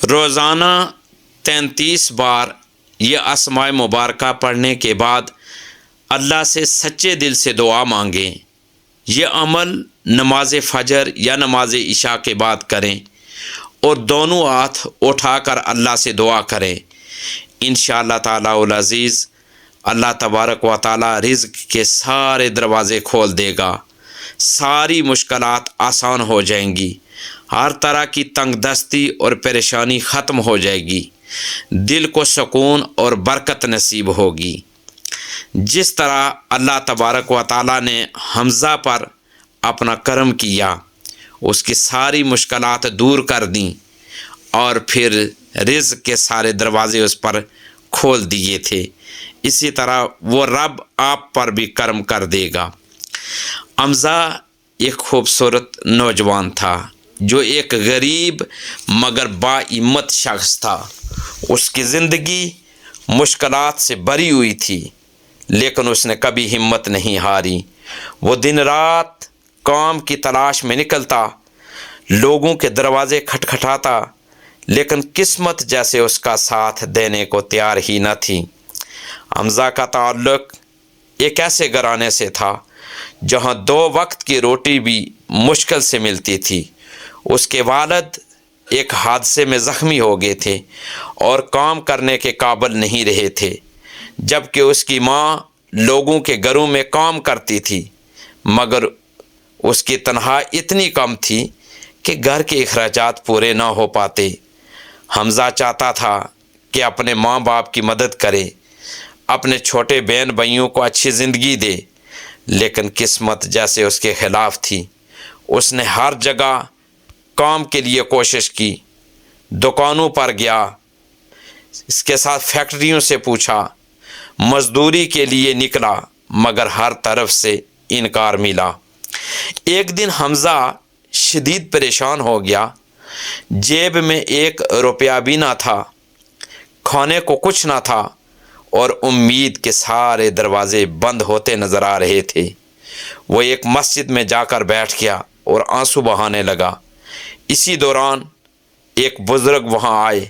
روزانہ 33 بار یہ اسماء مبارکہ پڑھنے کے بعد اللہ سے سچے دل سے دعا مانگیں۔ یہ عمل نماز فجر یا نماز عشاء کے بعد کریں اور دونوں ہاتھ اٹھا کر اللہ سے دعا کریں۔ انشاءاللہ تعالی العزیز اللہ تبارک و تعالی رزق کے سارے دروازے کھول دے گا، ساری مشکلات آسان ہو جائیں گی، ہر طرح کی تنگ دستی اور پریشانی ختم ہو جائے گی، دل کو سکون اور برکت نصیب ہوگی۔ جس طرح اللہ تبارک و تعالی نے حمزہ پر اپنا کرم کیا، اس کی ساری مشکلات دور کر دیں اور پھر رزق کے سارے دروازے اس پر کھول دیے تھے، اسی طرح وہ رب آپ پر بھی کرم کر دے گا۔ حمزہ ایک خوبصورت نوجوان تھا جو ایک غریب مگر باہمت شخص تھا۔ اس کی زندگی مشکلات سے بھری ہوئی تھی، لیکن اس نے کبھی ہمت نہیں ہاری۔ وہ دن رات کام کی تلاش میں نکلتا، لوگوں کے دروازے کھٹکھٹاتا، لیکن قسمت جیسے اس کا ساتھ دینے کو تیار ہی نہ تھی۔ حمزہ کا تعلق ایک ایسے گھرانے سے تھا جہاں 2 وقت کی روٹی بھی مشکل سے ملتی تھی۔ اس کے والد ایک حادثے میں زخمی ہو گئے تھے اور کام کرنے کے قابل نہیں رہے تھے، جبکہ اس کی ماں لوگوں کے گھروں میں کام کرتی تھی، مگر اس کی تنخواہ اتنی کم تھی کہ گھر کے اخراجات پورے نہ ہو پاتے۔ حمزہ چاہتا تھا کہ اپنے ماں باپ کی مدد کرے، اپنے چھوٹے بہن بھائیوں کو اچھی زندگی دے، لیکن قسمت جیسے اس کے خلاف تھی۔ اس نے ہر جگہ کام کے لیے کوشش کی، دکانوں پر گیا، اس کے ساتھ فیکٹریوں سے پوچھا، مزدوری کے لیے نکلا، مگر ہر طرف سے انکار ملا۔ ایک دن حمزہ شدید پریشان ہو گیا، جیب میں 1 روپیہ بھی نہ تھا، کھانے کو کچھ نہ تھا اور امید کے سارے دروازے بند ہوتے نظر آ رہے تھے۔ وہ ایک مسجد میں جا کر بیٹھ گیا اور آنسو بہانے لگا۔ اسی دوران ایک بزرگ وہاں آئے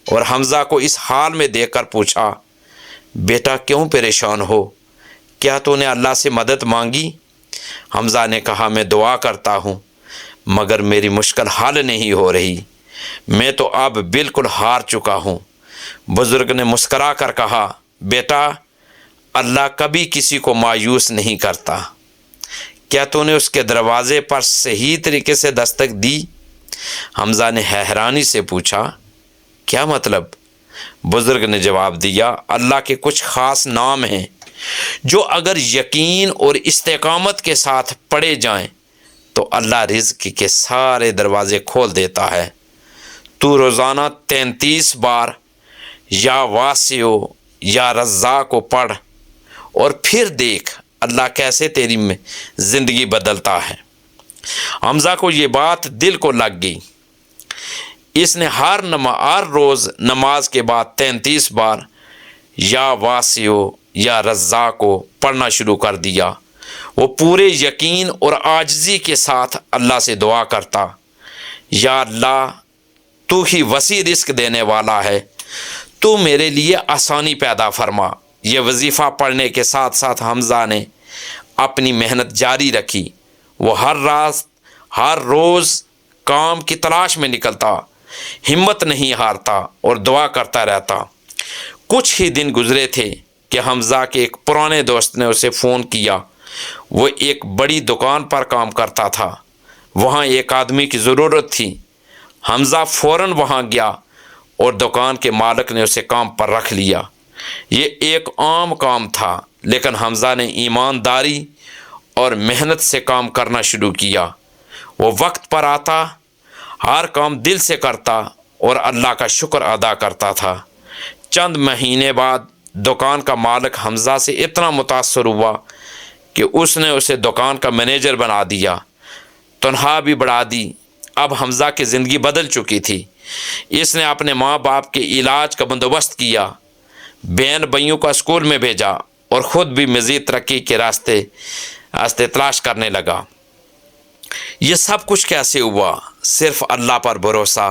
اور حمزہ کو اس حال میں دیکھ کر پوچھا، بیٹا کیوں پریشان ہو؟ کیا تو نے اللہ سے مدد مانگی؟ حمزہ نے کہا، میں دعا کرتا ہوں مگر میری مشکل حل نہیں ہو رہی، میں تو اب بالکل ہار چکا ہوں۔ بزرگ نے مسکرا کر کہا، بیٹا اللہ کبھی کسی کو مایوس نہیں کرتا، کیا تو نے اس کے دروازے پر صحیح طریقے سے دستک دی؟ حمزہ نے حیرانی سے پوچھا، کیا مطلب؟ بزرگ نے جواب دیا، اللہ کے کچھ خاص نام ہیں جو اگر یقین اور استقامت کے ساتھ پڑھے جائیں تو اللہ رزق کے سارے دروازے کھول دیتا ہے۔ تو روزانہ 33 بار یا واسع یا رزاق کو پڑھ اور پھر دیکھ اللہ کیسے تیری زندگی بدلتا ہے۔ حمزہ کو یہ بات دل کو لگ گئی۔ اس نے ہر روز نماز کے بعد 33 بار یا واسع یا رزاق کو پڑھنا شروع کر دیا۔ وہ پورے یقین اور عاجزی کے ساتھ اللہ سے دعا کرتا، یا اللہ تو ہی وسیع رزق دینے والا ہے، تو میرے لیے آسانی پیدا فرما۔ یہ وظیفہ پڑھنے کے ساتھ ساتھ حمزہ نے اپنی محنت جاری رکھی۔ وہ ہر روز کام کی تلاش میں نکلتا، ہمت نہیں ہارتا اور دعا کرتا رہتا۔ کچھ ہی دن گزرے تھے کہ حمزہ کے ایک پرانے دوست نے اسے فون کیا۔ وہ ایک بڑی دکان پر کام کرتا تھا، وہاں ایک آدمی کی ضرورت تھی۔ حمزہ فوراً وہاں گیا اور دکان کے مالک نے اسے کام پر رکھ لیا۔ یہ ایک عام کام تھا، لیکن حمزہ نے ایمانداری اور محنت سے کام کرنا شروع کیا۔ وہ وقت پر آتا، ہر کام دل سے کرتا اور اللہ کا شکر ادا کرتا تھا۔ چند مہینے بعد دکان کا مالک حمزہ سے اتنا متاثر ہوا کہ اس نے اسے دکان کا مینیجر بنا دیا، تنخواہ بھی بڑھا دی۔ اب حمزہ کی زندگی بدل چکی تھی۔ اس نے اپنے ماں باپ کے علاج کا بندوبست کیا، بہن بھائیوں کو اسکول میں بھیجا اور خود بھی مزید ترقی کے راستے تلاش کرنے لگا۔ یہ سب کچھ کیسے ہوا؟ صرف اللہ پر بھروسہ،